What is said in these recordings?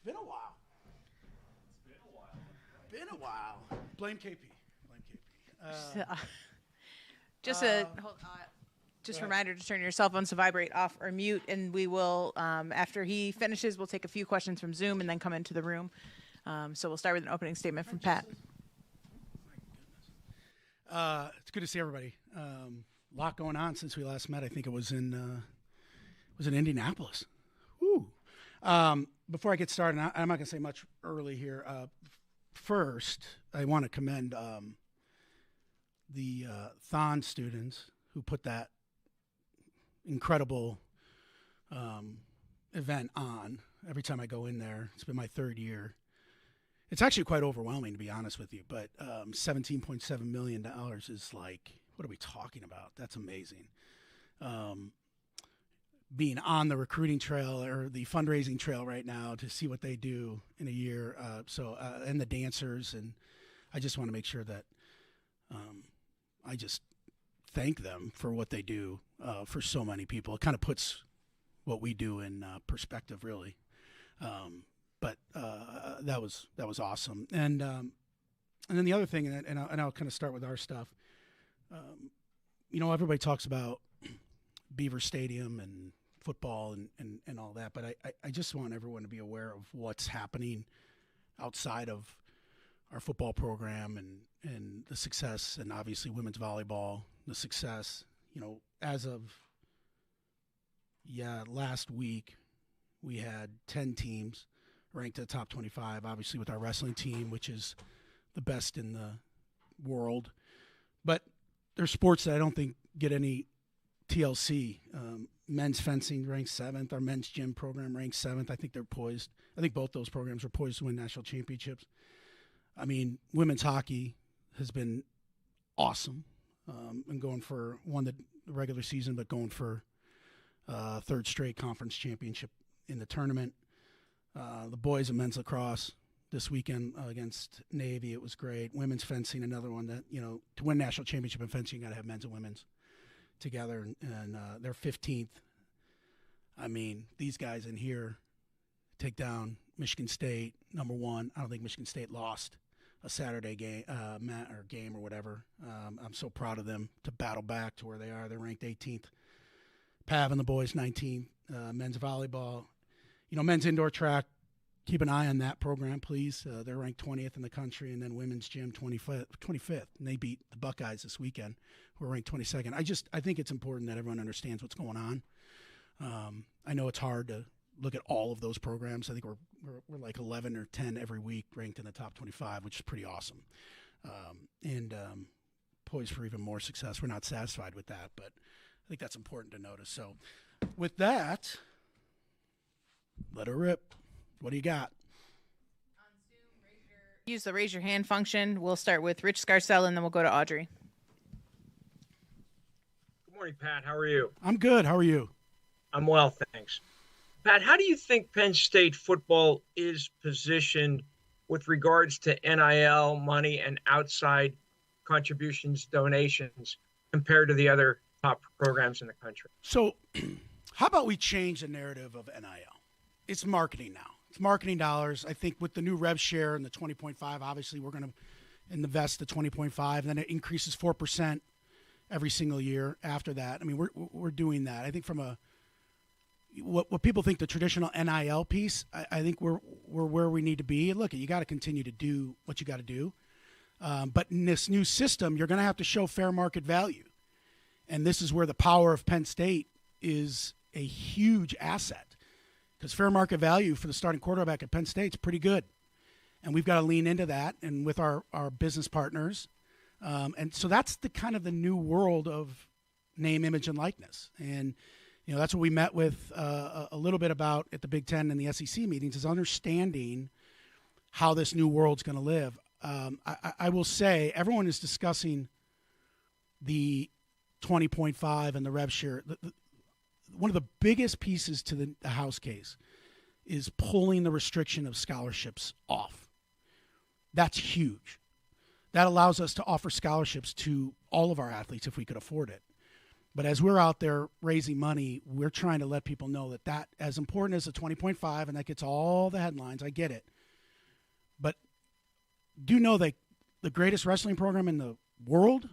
been a while. Been a while. Blame KP. Just a reminder to turn your cell phones to vibrate, off, or mute, and we will, after he finishes, we'll take a few questions from Zoom and then come into the room. So we'll start with an opening statement from Pat. It's good to see everybody. A lot going on since we last met. I think it was in Indianapolis. Woo. Before I get started, I'm not going to say much early here. First, I want to commend the Thon students who put that incredible event on. Every time I go in there, it's been my third year. It's actually quite overwhelming, to be honest with you, but $17.7 million is like, what are we talking about? That's amazing. Being on the recruiting trail or the fundraising trail right now to see what they do in a year. And the dancers, and I just want to make sure that I just thank them for what they do for so many people. It kind of puts what we do in perspective, really. But that was awesome. And then the other thing, and I'll kind of start with our stuff. Everybody talks about Beaver Stadium and football and all that, but I just want everyone to be aware of what's happening outside of our football program and the success, and obviously women's volleyball, the success. As of last week, we had 10 teams ranked at the top 25, obviously with our wrestling team, which is the best in the world. But there's sports that I don't think get any TLC. Men's fencing ranked 7th. Our men's gym program ranked 7th. I think they're poised. I think both those programs are poised to win national championships. I mean, women's hockey has been awesome, and going for the regular season, but going for third straight conference championship in the tournament. The boys and men's lacrosse this weekend against Navy, it was great. Women's fencing, another one that, to win national championship in fencing, you got to have men's and women's together, and they're 15th. I mean, these guys in here take down Michigan State, number 1. I don't think Michigan State lost a Saturday game or whatever. I'm so proud of them to battle back to where they are. They're ranked 18th. Pav and the boys 19th. Men's volleyball, men's indoor track. Keep an eye on that program, please. They're ranked 20th in the country, and then women's gym 25th. And they beat the Buckeyes this weekend, who are ranked 22nd. I think it's important that everyone understands what's going on. I know it's hard to look at all of those programs. I think we're like 11 or 10 every week ranked in the top 25, which is pretty awesome. And poised for even more success. We're not satisfied with that, but I think that's important to notice. So with that, let her rip. What do you got? On Zoom, use the raise your hand function. We'll start with Rich Scarcell, and then we'll go to Audrey. Good morning, Pat. How are you? I'm good. How are you? I'm well, thanks. Pat, how do you think Penn State football is positioned with regards to NIL money and outside contributions, donations, compared to the other top programs in the country? So how about we change the narrative of NIL? It's marketing now. It's marketing dollars. I think with the new rev share and the 20.5, obviously we're going to invest the 20.5, and then it increases 4% every single year after that. I mean, we're doing that. I think from what people think the traditional NIL piece, I think we're where we need to be. Look, you got to continue to do what you got to do. But in this new system, you're going to have to show fair market value. And this is where the power of Penn State is a huge asset. Because fair market value for the starting quarterback at Penn State is pretty good. And we've got to lean into that and with our business partners. And so that's the kind of the new world of name, image, and likeness. And, that's what we met with a little bit about at the Big Ten and the SEC meetings, is understanding how this new world's going to live. I will say everyone is discussing the 20.5 and the rev share. One of the biggest pieces to the House case is pulling the restriction of scholarships off. That's huge. That allows us to offer scholarships to all of our athletes if we could afford it. But as we're out there raising money, we're trying to let people know that as important as the 20.5, and that gets all the headlines, I get it. But do know that the greatest wrestling program in the world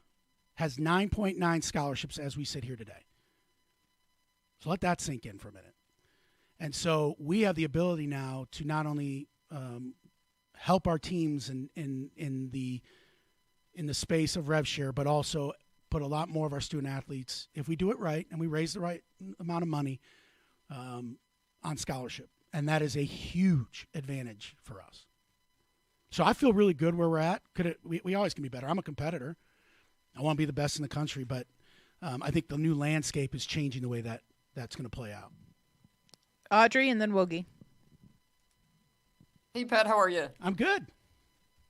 has 9.9 scholarships as we sit here today. So let that sink in for a minute. And so we have the ability now to not only help our teams in the space of rev share, but also put a lot more of our student athletes, if we do it right and we raise the right amount of money, on scholarship. And that is a huge advantage for us. So I feel really good where we're at. We always can be better. I'm a competitor. I want to be the best in the country, but I think the new landscape is changing the way that's going to play out. Audrey and then Woogie. Hey, Pat, how are you? I'm good.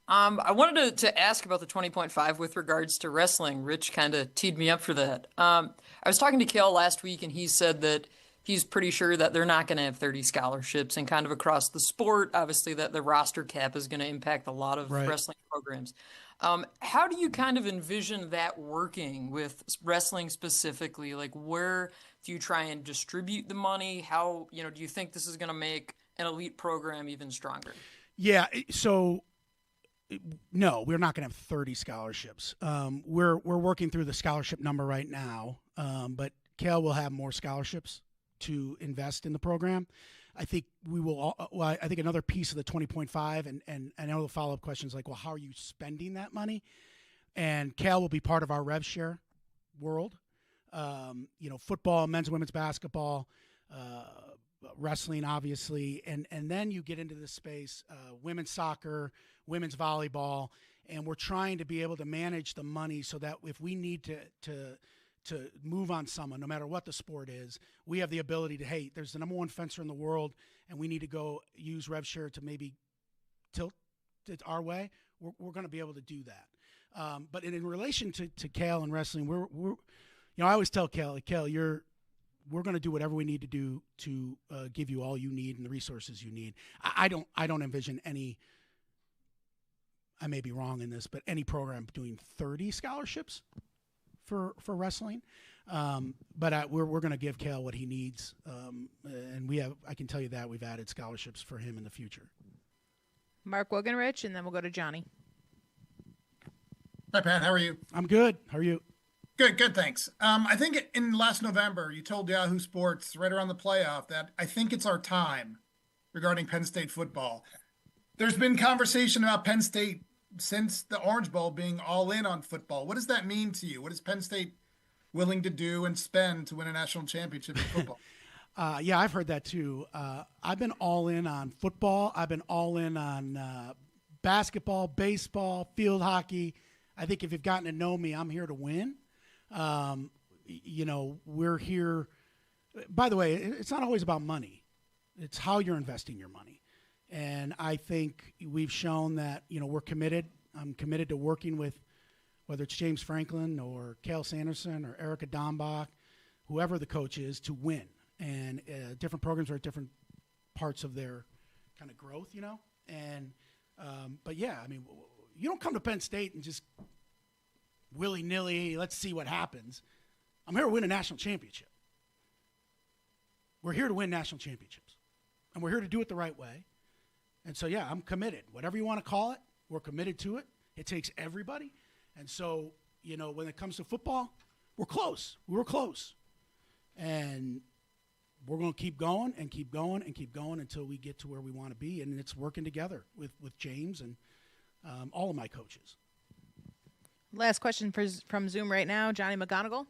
I wanted to ask about the 20.5 with regards to wrestling. Rich kind of teed me up for that. I was talking to Kale last week, and he said that he's pretty sure that they're not going to have 30 scholarships, and kind of across the sport, obviously, that the roster cap is going to impact a lot of wrestling programs. How do you kind of envision that working with wrestling specifically? Like, where do you try and distribute the money? How, do you think this is going to make an elite program even stronger? Yeah. So no, we're not going to have 30 scholarships. We're working through the scholarship number right now. But Kale will have more scholarships to invest in the program. I think we will. I think another piece of the 20.5, and I know the follow-up question is like, well, how are you spending that money? And Cal will be part of our rev share world. Football, men's and women's basketball, wrestling, obviously, and then you get into this space, women's soccer, women's volleyball, and we're trying to be able to manage the money so that if we need to move on someone, no matter what the sport is, we have the ability to, hey, there's the number one fencer in the world, and we need to go use rev share to maybe tilt it our way. We're going to be able to do that. But in relation to Kale and wrestling, we're I always tell Kale, we're going to do whatever we need to do to give you all you need and the resources you need. I don't envision any. I may be wrong in this, but any program doing 30 scholarships for wrestling. But we're going to give Kale what he needs. And I can tell you that we've added scholarships for him in the future. Mark Wogenrich, and then we'll go to Johnny. Hi, Pat. How are you? I'm good. How are you? Good, thanks. I think in last November, you told Yahoo Sports right around the playoff that I think it's our time regarding Penn State football. There's been conversation about Penn State since the Orange Bowl being all in on football. What does that mean to you? What is Penn State willing to do and spend to win a national championship in football? Yeah, I've heard that too. I've been all in on football. I've been all in on basketball, baseball, field hockey. I think if you've gotten to know me, I'm here to win. We're here. By the way, it's not always about money. It's how you're investing your money. And I think we've shown that, we're committed. I'm committed to working with whether it's James Franklin or Cale Sanderson or Erica Dombach, whoever the coach is, to win. And different programs are at different parts of their kind of growth, And, but yeah, I mean, you don't come to Penn State and just willy-nilly, let's see what happens. I'm here to win a national championship. We're here to win national championships. And we're here to do it the right way. And so, yeah, I'm committed. Whatever you want to call it, we're committed to it. It takes everybody. And so, when it comes to football, we're close. We were close. And we're going to keep going and keep going and keep going until we get to where we want to be. And it's working together with James and all of my coaches. Last question from Zoom right now, Johnny McGonigal.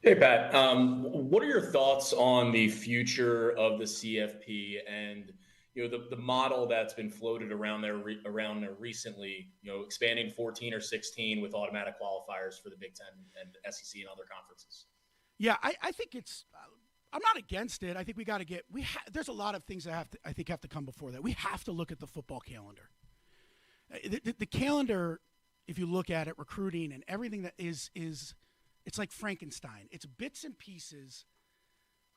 Hey, Pat. What are your thoughts on the future of the CFP and the model that's been floated around there recently? Expanding 14 or 16 with automatic qualifiers for the Big Ten and SEC and other conferences. Yeah, I think it's. I'm not against it. I think we got to get. There's a lot of things that have to come before that. We have to look at the football calendar. The calendar, if you look at it, recruiting and everything that is it's like Frankenstein. It's bits and pieces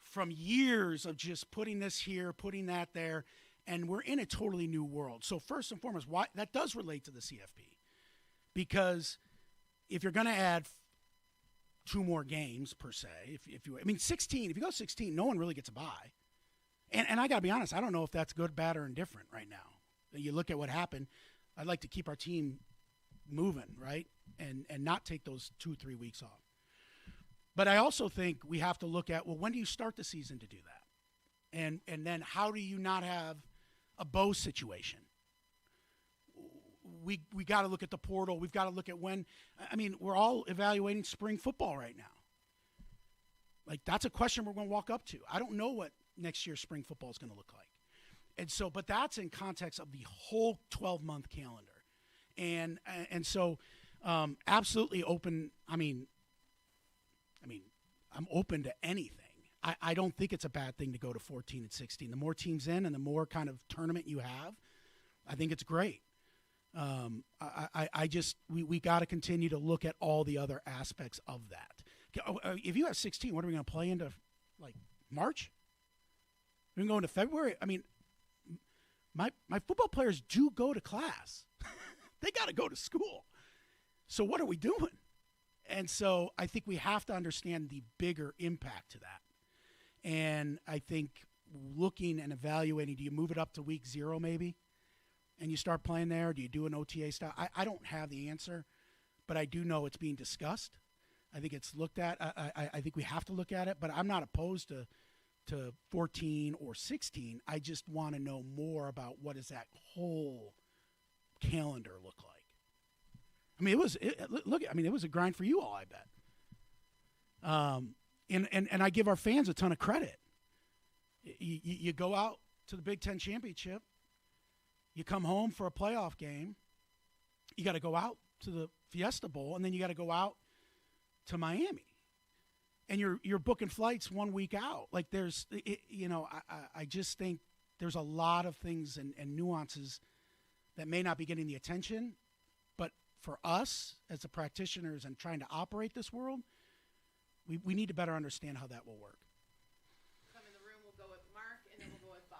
from years of just putting this here, putting that there, and we're in a totally new world. So first and foremost, why that does relate to the CFP, because if you're going to add 2 more games per se. If you, I mean, 16. If you go 16, no one really gets a bye. And I got to be honest, I don't know if that's good, bad, or indifferent right now. You look at what happened. I'd like to keep our team moving, right, and not take those 2-3 weeks off. But I also think we have to look at, well, when do you start the season to do that? And then how do you not have a Bo situation? We got to look at the portal. We've got to look at when. I mean, we're all evaluating spring football right now. Like, that's a question we're going to walk up to. I don't know what next year's spring football is going to look like. And so, but that's in context of the whole 12-month calendar. And so absolutely open. I mean, I'm open to anything. I don't think it's a bad thing to go to 14 and 16. The more teams in and the more kind of tournament you have, I think it's great. We got to continue to look at all the other aspects of that. If you have 16, what are we going to play into, like, March? We're going to go into February? I mean, my football players do go to class. They got to go to school. So what are we doing? And so I think we have to understand the bigger impact to that. And I think looking and evaluating, do you move it up to week 0 maybe? And you start playing there? Do you do an OTA style? I don't have the answer, but I do know it's being discussed. I think it's looked at. I think we have to look at it, but I'm not opposed to 14 or 16. I just want to know more about what does that whole calendar look like. I mean, it was a grind for you all, I bet. And I give our fans a ton of credit. You go out to the Big Ten championship, you come home for a playoff game, you got to go out to the Fiesta Bowl, and then you got to go out to Miami. And you're booking flights 1 week out. Like, I just think there's a lot of things and nuances that may not be getting the attention. But for us as the practitioners and trying to operate this world, we need to better understand how that will work. Come in the room, we'll go with Mark, and then we'll go with Bob.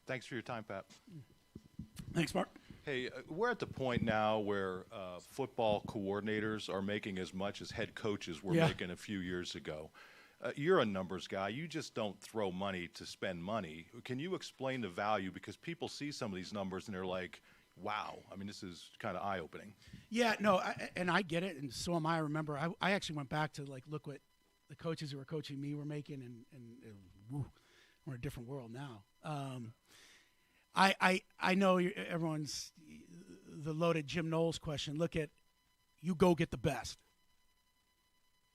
Thanks for your time, Pat. Thanks, Mark. Hey, we're at the point now where football coordinators are making as much as head coaches were making a few years ago. You're a numbers guy. You just don't throw money to spend money. Can you explain the value? Because people see some of these numbers and they're like, wow. I mean, this is kind of eye-opening. Yeah, no, and I get it, and so am I. I remember I actually went back to, like, look what the coaches who were coaching me were making, and woo, we're in a different world now. I know everyone's the loaded Jim Knowles question. Look at, you go get the best.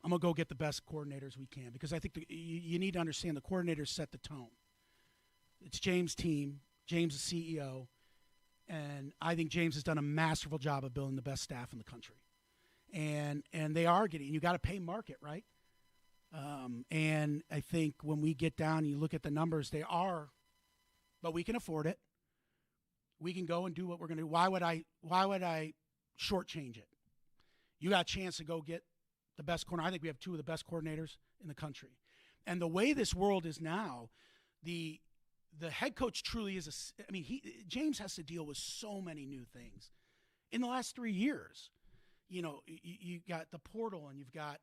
I'm going to go get the best coordinators we can, because I think you need to understand the coordinators set the tone. It's James' team. James is CEO. And I think James has done a masterful job of building the best staff in the country. And they are getting, you got to pay market, right? And I think when we get down and you look at the numbers, they are, but we can afford it. We can go and do what we're going to do. Why would I shortchange it? You got a chance to go get the best corner. I think we have 2 of the best coordinators in the country. And the way this world is now, the head coach truly is James has to deal with so many new things in the last 3 years. You got the portal, and you've got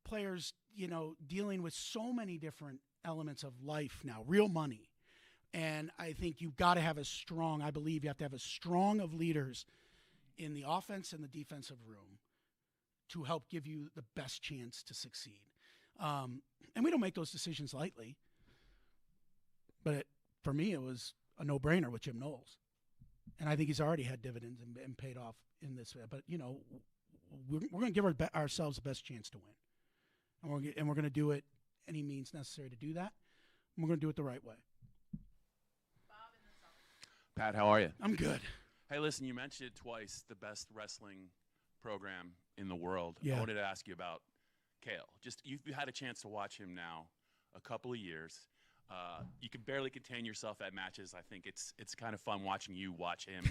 players, dealing with so many different elements of life now, real money. And I think you've got to have I believe you have to have a strong of leaders in the offense and the defensive room to help give you the best chance to succeed. And we don't make those decisions lightly. But for me, it was a no-brainer with Jim Knowles. And I think he's already had dividends and paid off in this. But, we're going to give ourselves the best chance to win. And we're going to do it any means necessary to do that. And we're going to do it the right way. Pat, how are you? I'm good. Hey, listen, you mentioned it twice, the best wrestling program in the world. Yeah. I wanted to ask you about Kale. Just you've had a chance to watch him now a couple of years. You can barely contain yourself at matches. I think it's kind of fun watching you watch him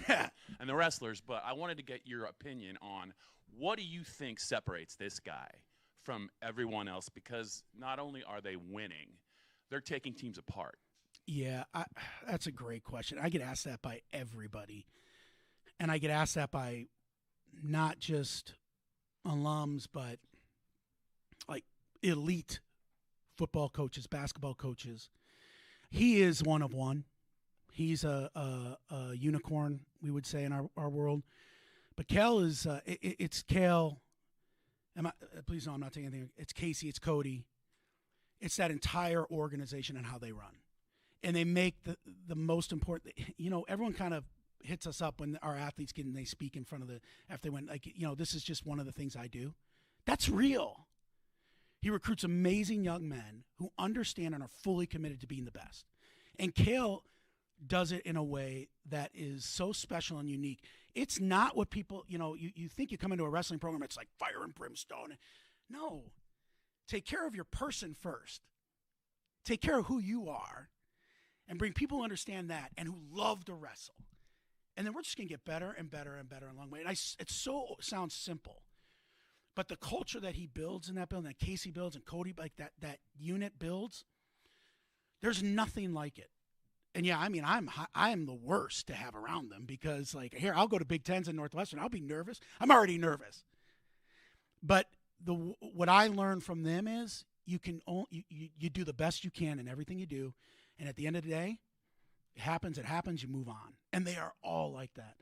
and the wrestlers. But I wanted to get your opinion on what do you think separates this guy from everyone else? Because not only are they winning, they're taking teams apart. Yeah, that's a great question. I get asked that by everybody. And I get asked that by not just alums, but elite football coaches, basketball coaches. He is one of one. He's a unicorn, we would say, in our world. But Kel is it's Kel. Please no, I'm not taking anything. It's Casey. It's Cody. It's that entire organization and how they run, and they make the most important. Everyone kind of hits us up when our athletes get and they speak in front of after they went, like, this is just one of the things I do. That's real. He recruits amazing young men who understand and are fully committed to being the best. And Kale does it in a way that is so special and unique. It's not what people, you think you come into a wrestling program, it's like fire and brimstone. No. Take care of your person first. Take care of who you are and bring people who understand that and who love to wrestle. And then we're just going to get better and better and better along the way. And it sounds simple. But the culture that he builds in that building, that Casey builds and Cody, like that unit builds, there's nothing like it. And yeah, I mean, I am the worst to have around them because, like, here, I'll go to Big Tens and Northwestern. I'll be nervous. I'm already nervous. But what I learned from them is you do the best you can in everything you do. And at the end of the day, it happens, you move on. And they are all like that.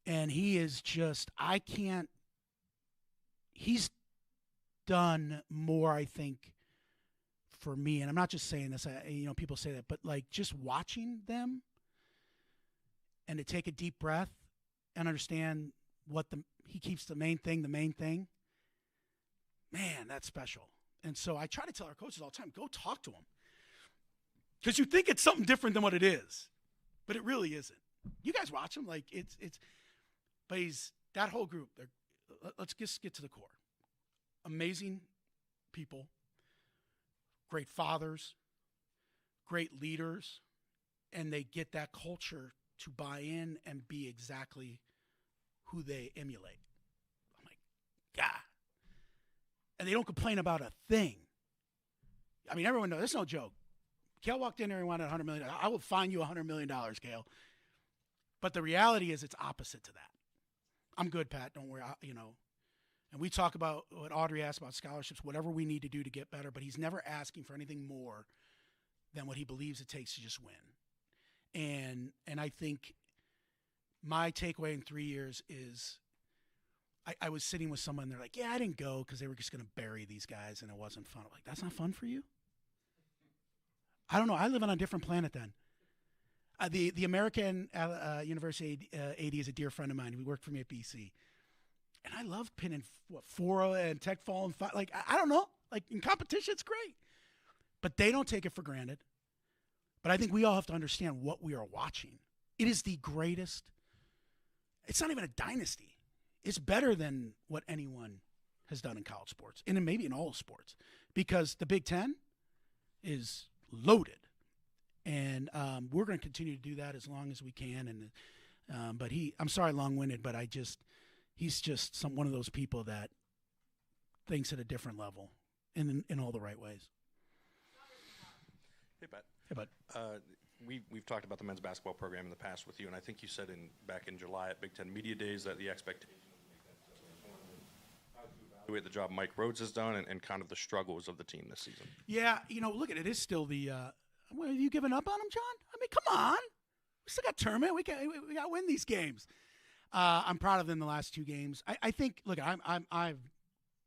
And he is just, he's done more, I think, for me. And I'm not just saying this, people say that, but like just watching them and to take a deep breath and understand he keeps the main thing. Man, that's special. And so I try to tell our coaches all the time, go talk to them. Because you think it's something different than what it is, but it really isn't. You guys watch him, like but he's that whole group. Let's just get to the core. Amazing people, great fathers, great leaders, and they get that culture to buy in and be exactly who they emulate. I'm like, God. And they don't complain about a thing. I mean, everyone knows, it's no joke. Kale walked in there and wanted $100 million. I will fine you $100 million, Kale. But the reality is it's opposite to that. I'm good, Pat. Don't worry. And we talk about what Audrey asked about scholarships, whatever we need to do to get better. But he's never asking for anything more than what he believes it takes to just win. And I think my takeaway in 3 years is I was sitting with someone. They're like, yeah, I didn't go because they were just going to bury these guys and it wasn't fun. I'm like, that's not fun for you? I don't know. I live on a different planet then. The American University AD is a dear friend of mine. He worked for me at BC. And I love pinning Fora and Tech Fall and like, I don't know. Like in competition, it's great. But they don't take it for granted. But I think we all have to understand what we are watching. It is the greatest. It's not even a dynasty. It's better than what anyone has done in college sports and maybe in all sports because the Big Ten is loaded. And we're going to continue to do that as long as we can. And but I'm sorry, long-winded, but he's just one of those people that thinks at a different level in all the right ways. Hey, Pat. Hey, bud. We've talked about the men's basketball program in the past with you, and I think you said back in July at Big Ten Media Days that the expectation evaluate the job Mike Rhodes has done and kind of the struggles of the team this season. Yeah, look at it. It's still the have you given up on him, John? I mean, come on. We still got tournament. We got to win these games. I'm proud of them the last two games. I think. Look,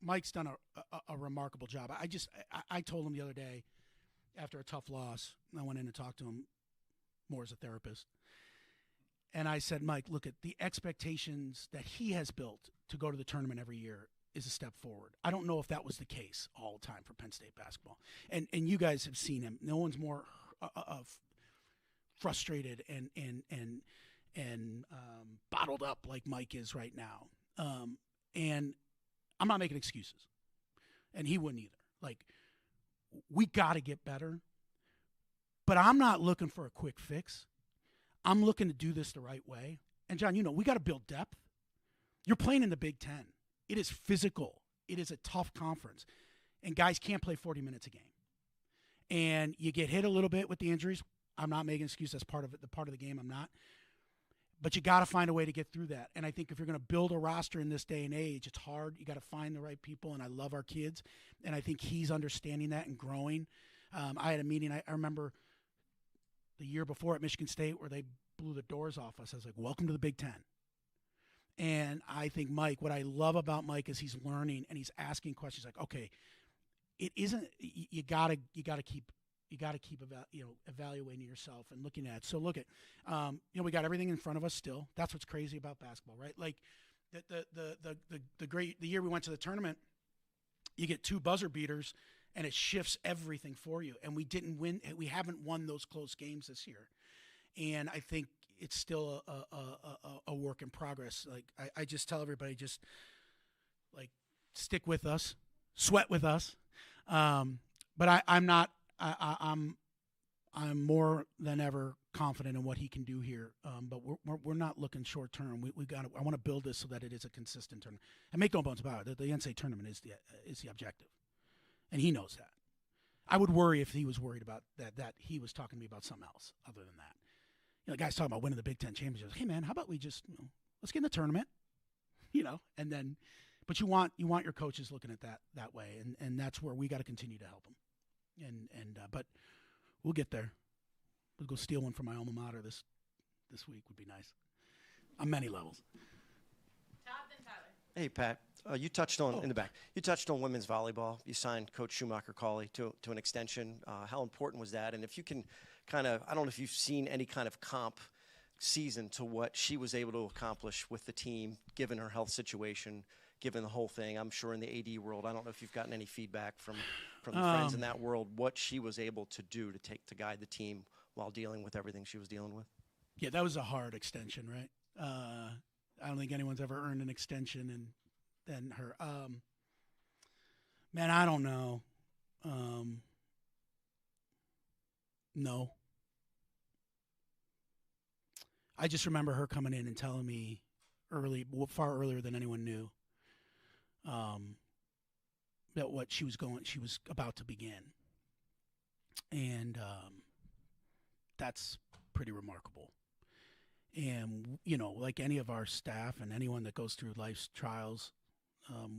Mike's done a remarkable job. I told him the other day after a tough loss. I went in and talked to him more as a therapist, and I said, Mike, look at the expectations that he has built to go to the tournament every year is a step forward. I don't know if that was the case all the time for Penn State basketball, and you guys have seen him. No one's more frustrated and bottled up like Mike is right now. And I'm not making excuses, and he wouldn't either. Like, we got to get better, but I'm not looking for a quick fix. I'm looking to do this the right way. And John, we got to build depth. You're playing in the Big Ten. It is physical. It is a tough conference, and guys can't play 40 minutes a game. And you get hit a little bit with the injuries. I'm not making excuses. That's part of it. The part of the game I'm not. But you got to find a way to get through that. And I think if you're going to build a roster in this day and age, it's hard. You got to find the right people. And I love our kids. And I think he's understanding that and growing. I had a meeting. I remember the year before at Michigan State where they blew the doors off us. I was like, welcome to the Big Ten. And I think Mike, what I love about Mike is he's learning and he's asking questions like, okay, it isn't, you gotta keep evaluating yourself and looking at it. So look at, we got everything in front of us still. That's what's crazy about basketball, right? Like the year we went to the tournament, you get 2 buzzer beaters and it shifts everything for you. And we didn't win. We haven't won those close games this year. And I think it's still a work in progress. Like I just tell everybody, just like stick with us, sweat with us. But I'm not. I'm more than ever confident in what he can do here. But we're not looking short term. We got. I want to build this so that it is a consistent tournament. And make no bones about it. The NCAA tournament is the objective, and he knows that. I would worry if he was worried about that he was talking to me about something else other than that. The guy's talking about winning the Big Ten championship. Hey man, how about we just let's get in the tournament, and then, but you want your coaches looking at that way, and that's where we got to continue to help them, but we'll get there. We'll go steal one from my alma mater this week would be nice, on many levels. Todd, then Tyler. Hey Pat, you touched on in the back. You touched on women's volleyball. You signed Coach Schumacher-Cawley to an extension. How important was that? And if you can kind of, I don't know if you've seen any kind of comp season to what she was able to accomplish with the team, given her health situation, given the whole thing. I'm sure in the AD world, I don't know if you've gotten any feedback from the friends in that world, what she was able to do to guide the team while dealing with everything she was dealing with. Yeah, that was a hard extension, right? I don't think anyone's ever earned an extension than her. Man, I don't know. No. I just remember her coming in and telling me far earlier than anyone knew, that what she was about to begin. And that's pretty remarkable. And, like any of our staff and anyone that goes through life's trials,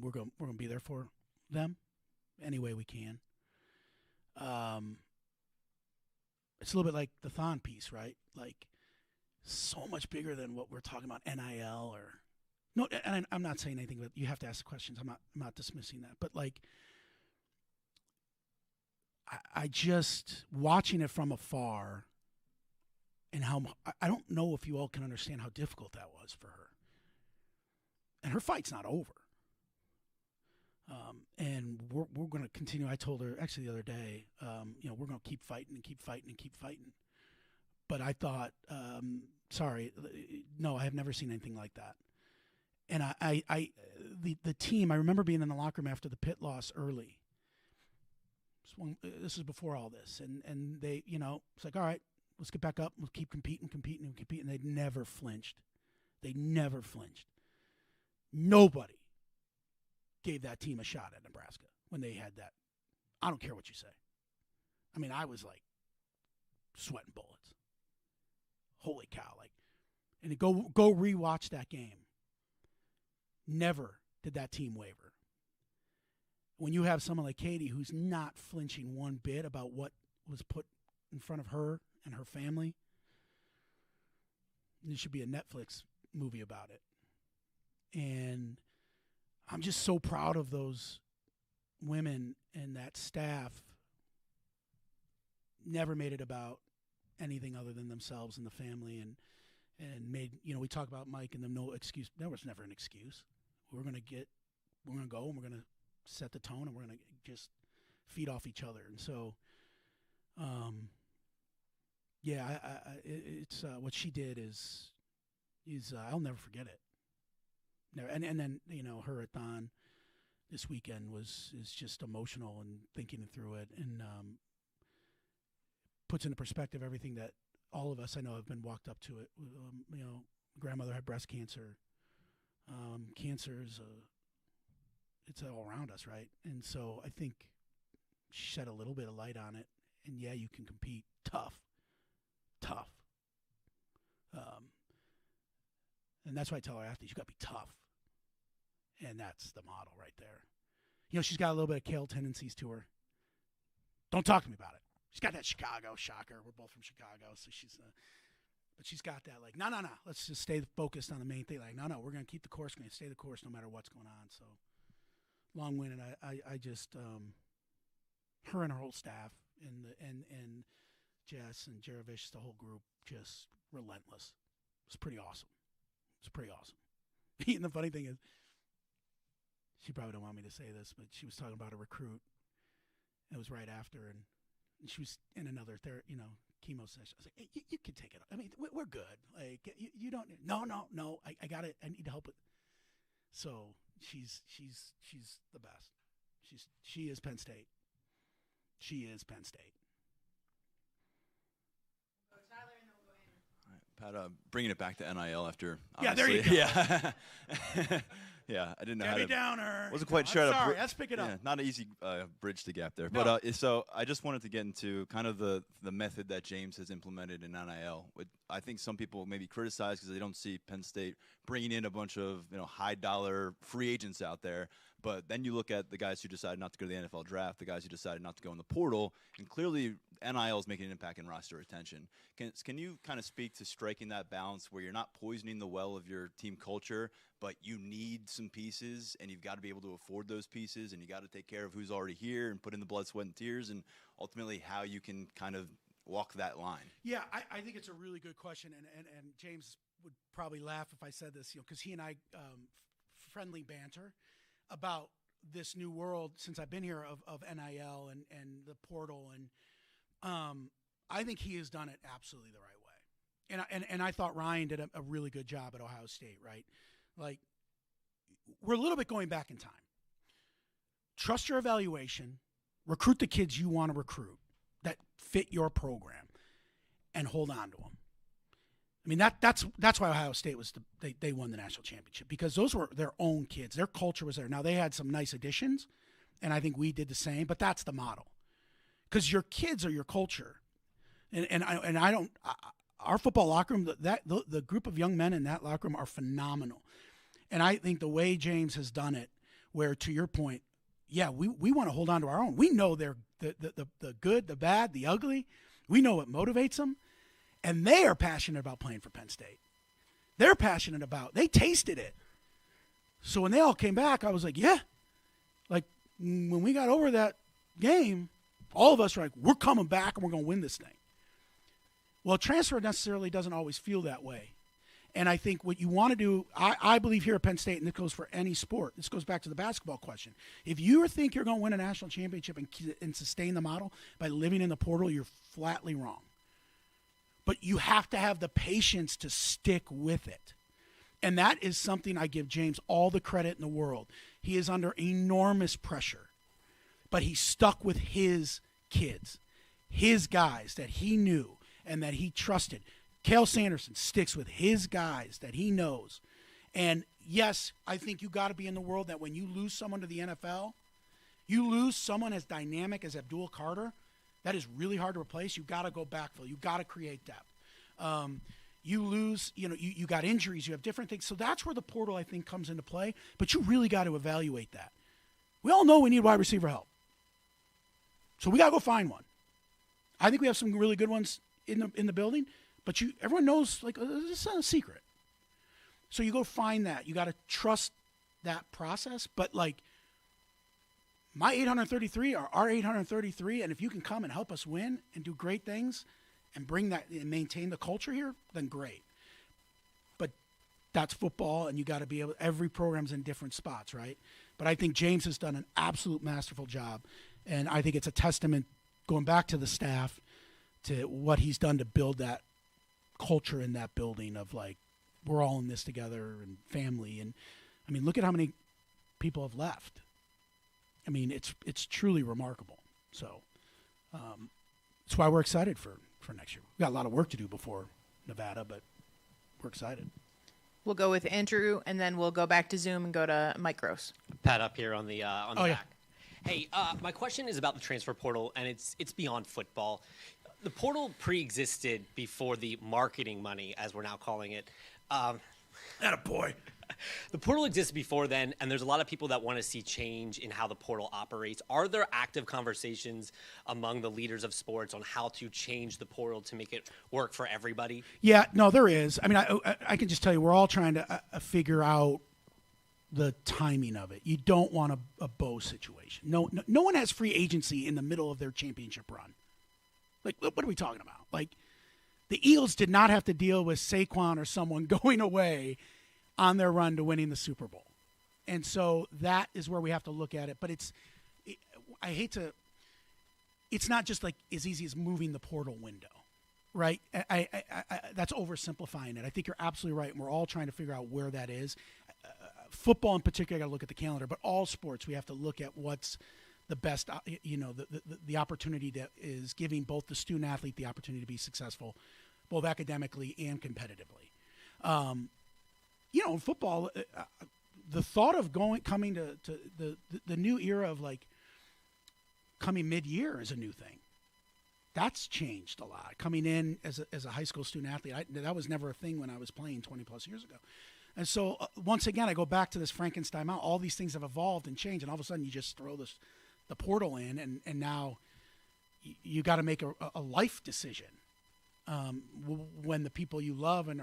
we're going to be there for them any way we can. It's a little bit like the Thon piece, right? Like, so much bigger than what we're talking about, NIL or no. And I'm not saying anything, but you have to ask the questions. I'm not dismissing that, but like, I just watching it from afar, and I don't know if you all can understand how difficult that was for her. And her fight's not over. And we're going to continue. I told her actually the other day, we're going to keep fighting and keep fighting and keep fighting. But I thought, no, I have never seen anything like that. And the team, I remember being in the locker room after the Pitt loss early. This was before all this. And they, it's like, all right, let's get back up. We'll keep competing. And they never flinched. Nobody gave that team a shot at Nebraska when they had that. I don't care what you say. I mean, I was like sweating bullets. Holy cow. And go rewatch that game. Never did that team waver. When you have someone like Katie who's not flinching one bit about what was put in front of her and her family, there should be a Netflix movie about it. And I'm just so proud of those women and that staff. Never made it about anything other than themselves and the family, and made, we talk about Mike and them, no excuse. There was never an excuse. We're going to go and we're going to set the tone and we're going to just feed off each other. And so, it's what she did is I'll never forget it. Never. And then, her at Don this weekend is just emotional and thinking through it, and puts into perspective everything that all of us I know have been walked up to it. Grandmother had breast cancer. Cancer is it's all around us, right? And so I think she shed a little bit of light on it. And yeah, you can compete tough. And that's why I tell our athletes, you got to be tough. And that's the model right there. You know, she's got a little bit of Kale tendencies to her. Don't talk to me about it. She's got that Chicago shocker. We're both from Chicago, so but she's got that like, no. Let's just stay focused on the main thing. Like, no, we're going to keep the course. We're going to stay the course no matter what's going on. So, long-winded. I just her and her whole staff and Jess and Jeravish, the whole group, just relentless. It's pretty awesome. And the funny thing is, she probably don't want me to say this, but she was talking about a recruit. It was right after, and she was in another chemo session. I was like, hey, you can take it. I mean, we're good. Like, you don't. No. I got it. I need help with. So she's the best. She is Penn State. Pat, bringing it back to NIL after. Yeah, there you go. Yeah. Yeah, I didn't know Debbie how to. Downer. Wasn't quite sure. Sorry, let's pick it up. Not an easy bridge to gap there. No. But so I just wanted to get into kind of the method that James has implemented in NIL. I think some people maybe criticize because they don't see Penn State bringing in a bunch of high dollar free agents out there. But then you look at the guys who decided not to go to the NFL draft, the guys who decided not to go in the portal, and clearly NIL is making an impact in roster retention. Can you kind of speak to striking that balance where you're not poisoning the well of your team culture, but you need some pieces, and you've got to be able to afford those pieces, and you got to take care of who's already here and put in the blood, sweat, and tears, and ultimately how you can kind of walk that line? Yeah, I think it's a really good question, and James would probably laugh if I said this, because he and I friendly banter about this new world since I've been here of NIL and the portal, and I think he has done it absolutely the right way. And I thought Ryan did a really good job at Ohio State, right? Like, we're a little bit going back in time. Trust your evaluation, recruit the kids you want to recruit that fit your program, and hold on to them. I mean, that's why Ohio State they won the national championship, because those were their own kids. Their culture was there. Now, they had some nice additions, and I think we did the same, but that's the model. Because your kids are your culture. And I don't – our football locker room, the group of young men in that locker room are phenomenal. And I think the way James has done it, where, to your point, yeah, we want to hold on to our own. We know they're the good, the bad, the ugly. We know what motivates them. And they are passionate about playing for Penn State. They're passionate about – they tasted it. So when they all came back, I was like, yeah. Like, when we got over that game, all of us were like, we're coming back and we're going to win this thing. Well, transfer necessarily doesn't always feel that way. And I think what you want to do, I believe here at Penn State, and this goes for any sport, this goes back to the basketball question. If you think you're going to win a national championship and sustain the model by living in the portal, you're flatly wrong. But you have to have the patience to stick with it. And that is something I give James all the credit in the world. He is under enormous pressure, but he stuck with his kids, his guys that he knew and that he trusted. Cale Sanderson sticks with his guys that he knows. And yes, I think you got to be in the world that when you lose someone to the NFL, you lose someone as dynamic as Abdul Carter, that is really hard to replace. You got to go backfill. You got to create depth. You lose, you got injuries. You have different things. So that's where the portal, I think, comes into play. But you really got to evaluate that. We all know we need wide receiver help. So we got to go find one. I think we have some really good ones in the building. But everyone knows, like, it's not a secret. So you go find that. You got to trust that process. But, like, my 833 are our 833, and if you can come and help us win and do great things and bring that and maintain the culture here, then great. But that's football, and you got to be able – every program's in different spots, right? But I think James has done an absolute masterful job, and I think it's a testament, going back to the staff, to what he's done to build that culture in that building of, like, we're all in this together and family. And, I mean, look at how many people have left. I mean, it's truly remarkable. So that's why we're excited for next year. We've got a lot of work to do before Nevada, but we're excited. We'll go with Andrew, and then we'll go back to Zoom and go to Mike Gross. Pat up here on the back. Yeah. Hey, my question is about the transfer portal, and it's beyond football. The portal pre-existed before the marketing money, as we're now calling it. Attaboy. The portal existed before then, and there's a lot of people that want to see change in how the portal operates. Are there active conversations among the leaders of sports on how to change the portal to make it work for everybody? Yeah, no, there is. I mean, I can just tell you, we're all trying to figure out the timing of it. You don't want a Bo situation. No one has free agency in the middle of their championship run. Like, what are we talking about? Like, the Eagles did not have to deal with Saquon or someone going away on their run to winning the Super Bowl. And so that is where we have to look at it. But it's not just like as easy as moving the portal window, right? I that's oversimplifying it. I think you're absolutely right. And we're all trying to figure out where that is. Football in particular, I got to look at the calendar, but all sports, we have to look at what's the best, the opportunity that is giving both the student athlete the opportunity to be successful, both academically and competitively. In football, the thought of coming to the new era of like coming mid-year is a new thing. That's changed a lot. Coming in as a high school student athlete, that was never a thing when I was playing 20 plus years ago. And so once again, I go back to this Frankenstein Mountain. All these things have evolved and changed, and all of a sudden you just throw the portal in, and now you got to make a life decision when the people you love and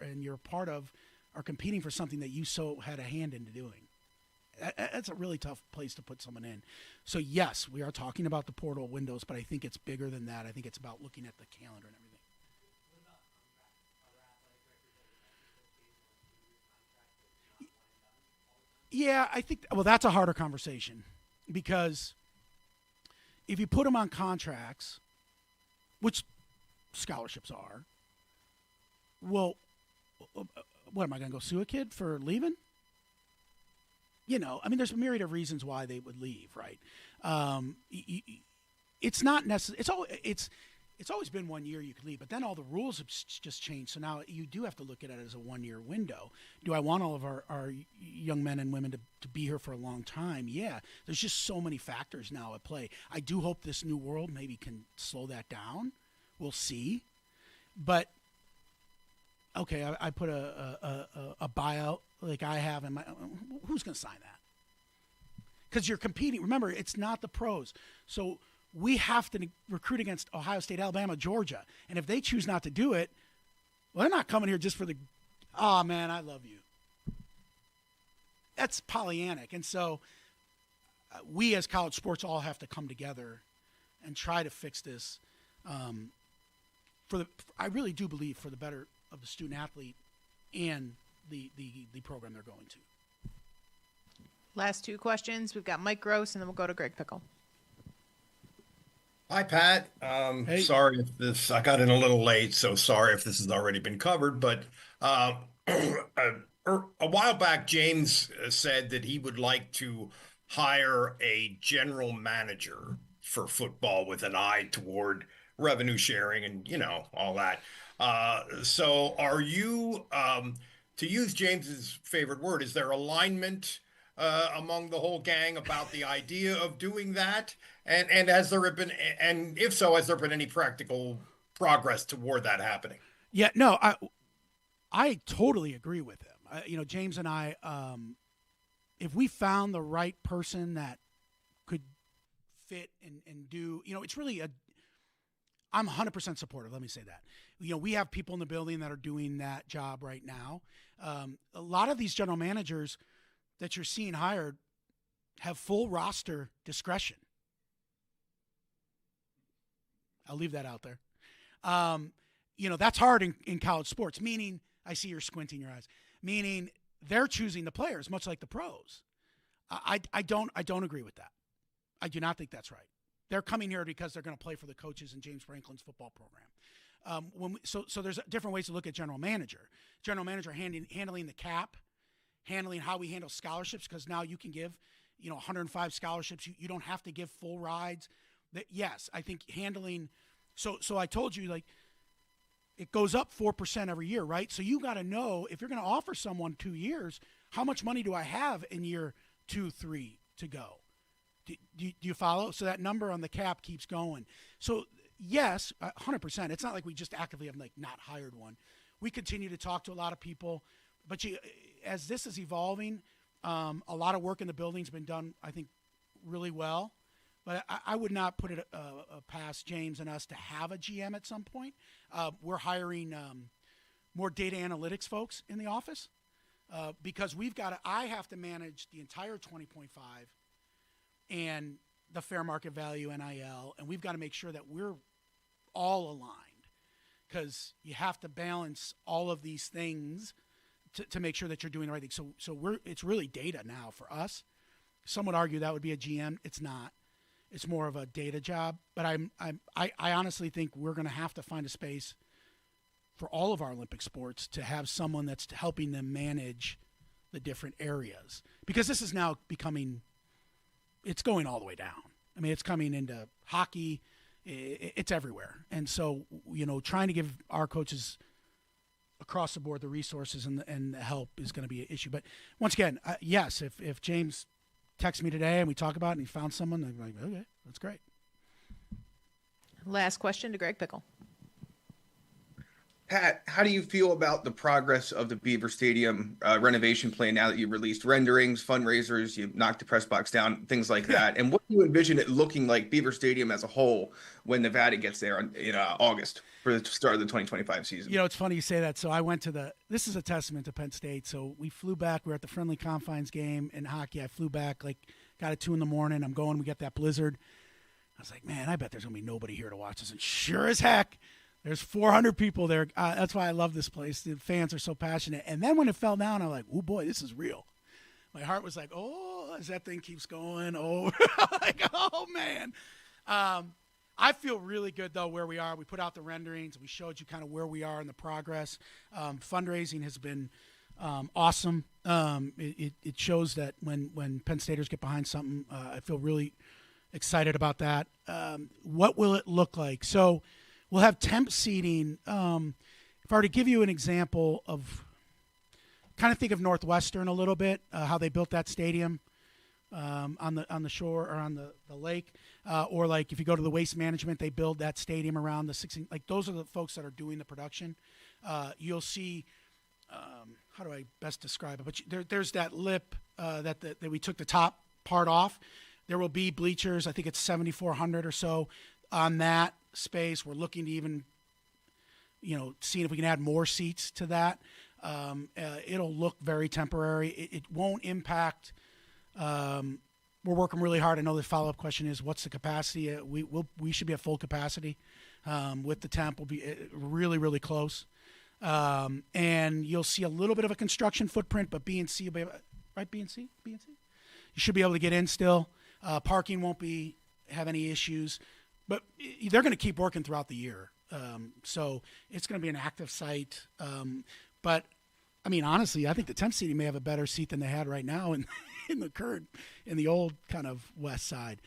and you're part of are competing for something that you so had a hand into doing. That's a really tough place to put someone in. So yes, we are talking about the portal windows, but I think it's bigger than that. I think it's about looking at the calendar and everything. Yeah, I think, well, that's a harder conversation because if you put them on contracts, which scholarships are, well, what, am I going to go sue a kid for leaving? I mean, there's a myriad of reasons why they would leave, right? It's not necessary. It's always been 1 year you can leave, but then all the rules have just changed. So now you do have to look at it as a 1 year window. Do I want all of our young men and women to be here for a long time? Yeah. There's just so many factors now at play. I do hope this new world maybe can slow that down. We'll see. But okay, I put a buyout like I have in my. Who's going to sign that? Because you're competing. Remember, it's not the pros. So we have to recruit against Ohio State, Alabama, Georgia. And if they choose not to do it, well, they're not coming here just for the, oh, man, I love you. That's Pollyannic. And so we as college sports all have to come together and try to fix this I really do believe for the better of the student athlete and the program they're going to. Last two questions. We've got Mike Gross, and then we'll go to Greg Pickle. Hi, Pat. Hey. Sorry if I got in a little late, so sorry if this has already been covered. But a while back, James said that he would like to hire a general manager for football with an eye toward revenue sharing and, all that. So are you, to use James's favorite word, is there alignment among the whole gang about the idea of doing that? And has there been, and if so, has there been any practical progress toward that happening? Yeah, no, I totally agree with him. James and I, if we found the right person that could fit and do, it's really I'm 100% supportive. Let me say that. We have people in the building that are doing that job right now. A lot of these general managers that you're seeing hired have full roster discretion. I'll leave that out there. That's hard in college sports, meaning, I see you're squinting your eyes, meaning they're choosing the players, much like the pros. I don't agree with that. I do not think that's right. They're coming here because they're going to play for the coaches in James Franklin's football program. So there's different ways to look at general manager. General manager handling the cap, handling how we handle scholarships, because now you can give 105 scholarships. You don't have to give full rides. Yes, I think handling. So I told you, like, it goes up 4% every year, right? So you got to know, if you're going to offer someone 2 years, how much money do I have in year 2, 3 to go? Do you follow? So that number on the cap keeps going. So yes, 100%. It's not like we just actively have not hired one. We continue to talk to a lot of people. but as this is evolving, a lot of work in the building's been done, I think, really well. But I would not put it past James and us to have a GM at some point. We're hiring more data analytics folks in the office because I have to manage the entire 20.5 and the fair market value NIL, and we've got to make sure that we're all aligned because you have to balance all of these things to make sure that you're doing the right thing. So it's really data now for us. Some would argue that would be a GM. It's not. It's more of a data job. But I honestly think we're going to have to find a space for all of our Olympic sports to have someone that's helping them manage the different areas. Because this is now it's going all the way down. I mean, it's coming into hockey. It's everywhere. And so, trying to give our coaches across the board the resources and the help is going to be an issue. But once again, yes, if James texts me today and we talk about it and he found someone, I'm like, okay, that's great. Last question to Greg Pickle. Pat, how do you feel about the progress of the Beaver Stadium renovation plan now that you've released renderings, fundraisers, you've knocked the press box down, things like that? And what do you envision it looking like, Beaver Stadium as a whole, when Nevada gets there in August for the start of the 2025 season? It's funny you say that. So I went to this is a testament to Penn State. So we flew back. We were at the Friendly Confines game in hockey. I flew back, got at 2 a.m. I'm going. We got that blizzard. I was like, man, I bet there's going to be nobody here to watch this. And sure as heck, there's 400 people there. That's why I love this place. The fans are so passionate. And then when it fell down, I'm like, oh, boy, this is real. My heart was like, oh, as that thing keeps going. Oh, like, oh, man. I feel really good, though, where we are. We put out the renderings. We showed you kind of where we are in the progress. Fundraising has been awesome. It shows that when Penn Staters get behind something, I feel really excited about that. What will it look like? So we'll have temp seating. If I were to give you an example of kind of think of Northwestern a little bit, how they built that stadium on the shore or on the lake, or like if you go to the Waste Management, they build that stadium around the 16. Like those are the folks that are doing the production. You'll see. How do I best describe it? But there's that lip that we took the top part off. There will be bleachers. I think it's 7,400 or so on that space. We're looking to even, seeing if we can add more seats to that. It'll look very temporary. It won't impact. We're working really hard. I know the follow-up question is, what's the capacity? We should be at full capacity. With the temp, we'll be really, really close. And you'll see a little bit of a construction footprint, but B&C will be right. B&C. You should be able to get in still. Parking won't have any issues, but they're going to keep working throughout the year. So it's going to be an active site. But I mean, honestly, I think the temp seating may have a better seat than they had right now in the old kind of west side.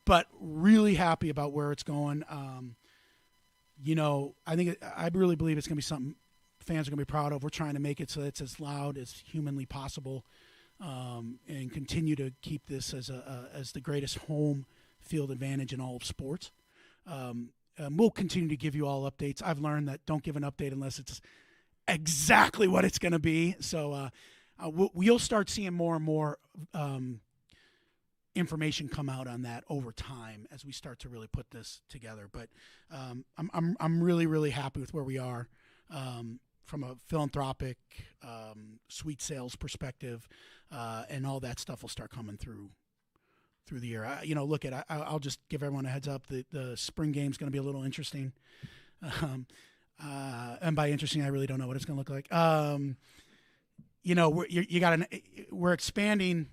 But really happy about where it's going. I really believe it's going to be something fans are going to be proud of. We're trying to make it so it's as loud as humanly possible, and continue to keep this as the greatest home field advantage in all of sports. We'll continue to give you all updates. I've learned that don't give an update unless it's exactly what it's going to be. So we'll start seeing more and more information come out on that over time as we start to really put this together. But I'm really, really happy with where we are. From a philanthropic, suite sales perspective, and all that stuff will start coming through the year. I'll just give everyone a heads up. The spring game is going to be a little interesting. And by interesting, I really don't know what it's going to look like. We're expanding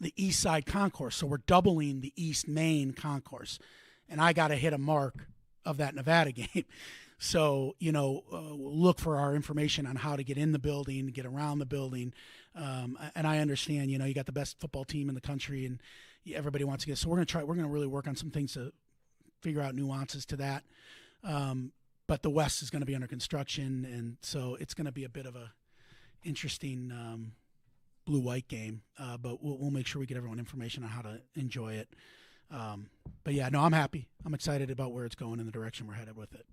the East Side Concourse, so we're doubling the East Main Concourse, and I got to hit a mark of that Nevada game. So, look for our information on how to get in the building, get around the building. And I understand, you got the best football team in the country and everybody wants to get, so we're going to really work on some things to figure out nuances to that. But the West is going to be under construction. And so it's going to be a bit of a interesting blue-white game. But we'll make sure we get everyone information on how to enjoy it. But yeah, no, I'm happy. I'm excited about where it's going and the direction we're headed with it.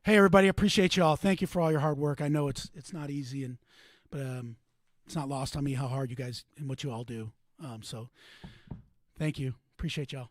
Hey, everybody, appreciate y'all. Thank you for all your hard work. I know it's not easy, but it's not lost on me how hard you guys and what you all do. So thank you. Appreciate y'all.